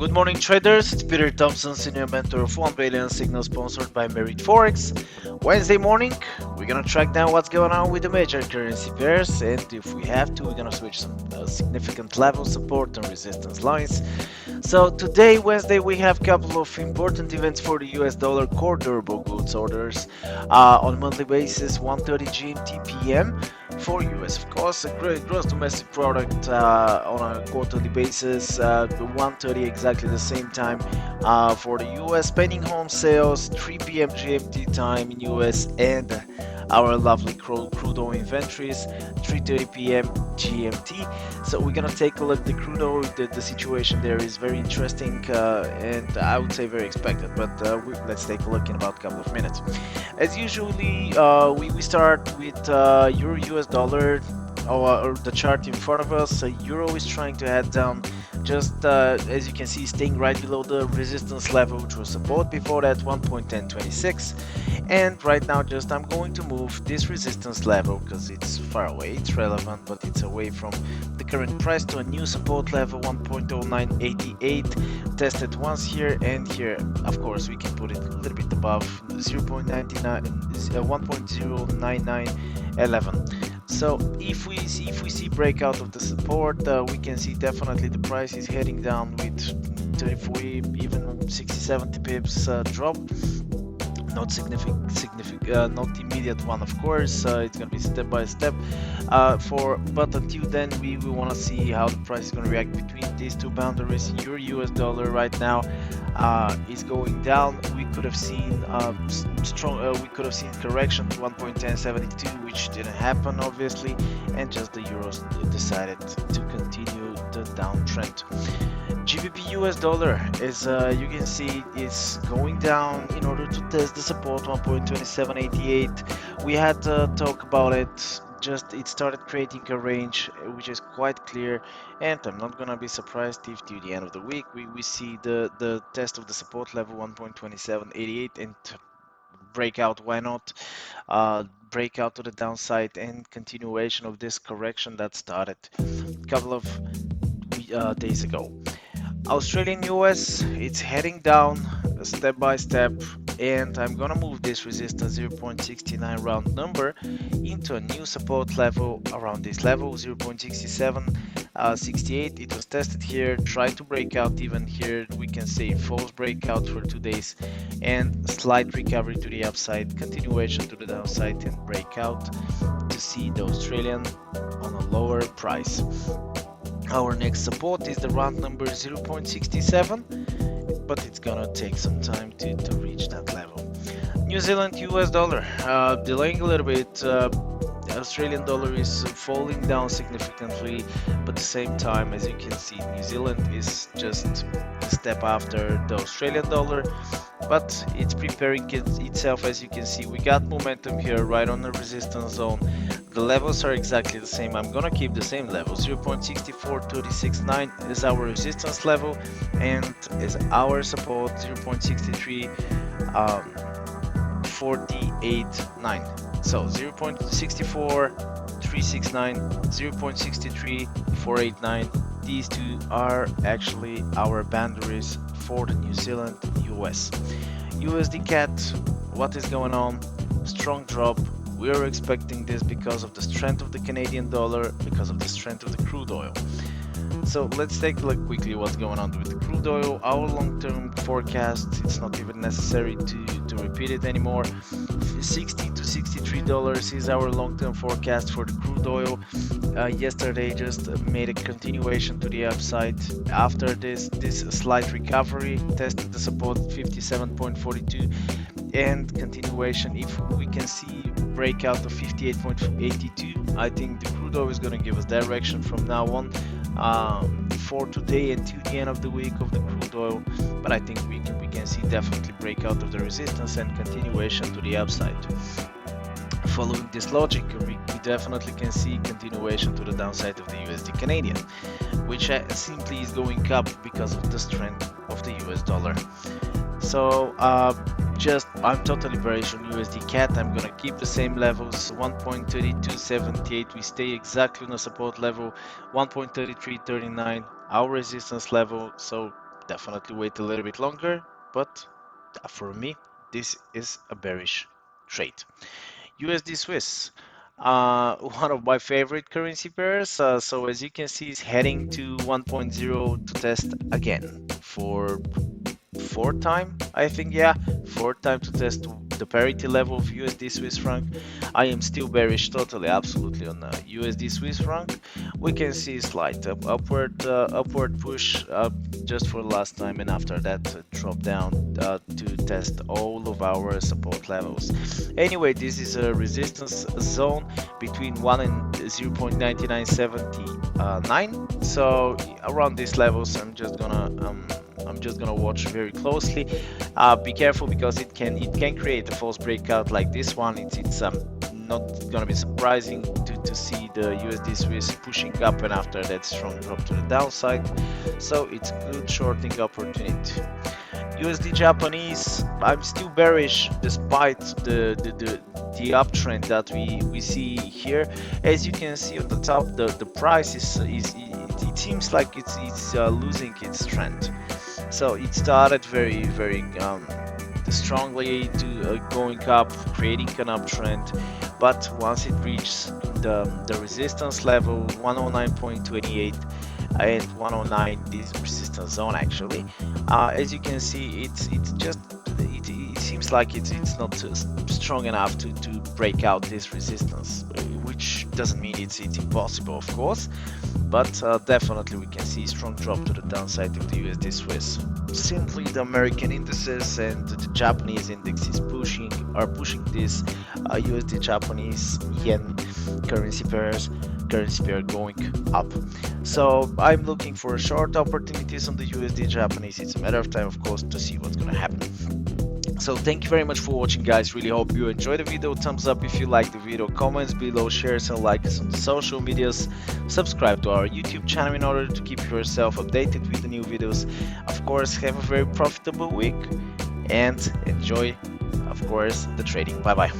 Good morning, traders. It's Peter Thompson, Senior Mentor of 1 Billion Signal, sponsored by Merit Forex. Wednesday morning, we're gonna track down what's going on with the major currency pairs, and if we have to, we're gonna switch some significant level support and resistance lines. So today, Wednesday, we have a couple of important events for the US dollar core durable goods orders on a monthly basis, 1:30 GMT PM. For US, of course, a great gross domestic product on a quarterly basis, 1:30 exactly the same time for the US. Pending home sales, 3 p.m. GMT time in US, and our lovely crude oil inventories, 3:30 p.m. GMT. So we're gonna take a look at the crude oil. The situation there is very interesting and I would say very expected. But let's take a look in about a couple of minutes. As usually, we start with Euro US dollar or the chart in front of us. Euro is trying to head down, just as you can see, staying right below the resistance level, which was support before that, 1.1026. And right now, just I'm going to move this resistance level because it's far away, it's relevant, but it's away from the current price, to a new support level, 1.0988. Tested once here and here. Of course, we can put it a little bit above 0.99, 1.09911. So if we see breakout of the support, we can see definitely the price is heading down with 30, 40, even 60, 70 pips drop. Not significant, not immediate one, of course. It's gonna be step by step. But until then, we want to see how the price is gonna react between these two boundaries. Euro US dollar right now is going down. We could have seen we could have seen correction to 1.1072, which didn't happen, obviously, and just the euros decided to continue the downtrend. GBPUSD, as you can see, is going down in order to test the support 1.2788. We had to talk about it. Just it started creating a range which is quite clear, and I'm not gonna be surprised if to the end of the week we see the test of the support level 1.2788 and breakout. Why not breakout to the downside and continuation of this correction that started a couple of days ago. Australian US, it's heading down step by step, and I'm gonna move this resistance 0.69 round number into a new support level around this level, 0.6768. It was tested here, tried to break out even here. We can say false breakout for 2 days and slight recovery to the upside, continuation to the downside, and breakout to see the Australian on a lower price. Our next support is the round number 0.67, but it's gonna take some time to reach that level. New Zealand US dollar, delaying a little bit. The Australian dollar is falling down significantly, but at the same time, as you can see, New Zealand is just a step after the Australian dollar, but it's preparing itself. As you can see, we got momentum here right on the resistance zone. The levels are exactly the same. I'm gonna keep the same level. 0.64369 is our resistance level, and is our support 0.63489. So 0.64369, 0.63489. These two are actually our boundaries for the New Zealand US. USDCAD, what is going on? Strong drop. We are expecting this because of the strength of the Canadian dollar, because of the strength of the crude oil. So let's take a look quickly what's going on with the crude oil. Our long-term forecast, it's not even necessary to repeat it anymore. $60 to $63 is our long-term forecast for the crude oil. Yesterday just made a continuation to the upside. After this slight recovery, tested the support 57.42 and continuation. If we can see breakout of 58.82, I think the crude oil is going to give us direction from now on for today until the end of the week of the crude oil. But I think we can see definitely breakout of the resistance and continuation to the upside. Following this logic, we definitely can see continuation to the downside of the USD Canadian, which simply is going up because of the strength of the US dollar. So I'm totally bearish on USD CAD. I'm gonna keep the same levels, 1.3278. We stay exactly on the support level, 1.3339, our resistance level. So definitely wait a little bit longer, but for me, this is a bearish trade. USD Swiss, one of my favorite currency pairs. So as you can see, it's heading to 1.0 to test again for fourth time, I think. Yeah, fourth time to test the parity level of USD Swiss franc. I am still bearish totally, absolutely on USD Swiss franc. We can see a slight upward push just for the last time, and after that drop down to test all of our support levels. Anyway, this is a resistance zone between 1 and 0.9979. So around these levels, I'm just gonna watch very closely. Be careful, because it can create a false breakout like this one. It's not gonna be surprising to see the USD Swiss pushing up and after that strong drop to the downside. So it's a good shorting opportunity. USD Japanese, I'm still bearish despite the uptrend that we see here. As you can see on the top, the price it seems like it's losing its trend. So it started very strongly to going up, creating an uptrend, but once it reaches the resistance level 109.28 and 109, this resistance zone actually, as you can see, it seems like it's not strong enough to break out this resistance, which doesn't mean it's impossible, of course, but definitely we can see strong drop to the downside of the USD Swiss. Simply the American indices and the Japanese indexes are pushing this USD Japanese yen currency pair going up. So I'm looking for short opportunities on the USD Japanese. It's a matter of time, of course, to see what's going to happen. So thank you very much for watching, guys. Really hope you enjoyed the video. Thumbs up if you liked the video, comments below, shares and like us on the social medias, subscribe to our YouTube channel in order to keep yourself updated with the new videos. Of course, have a very profitable week and enjoy, of course, the trading. Bye bye.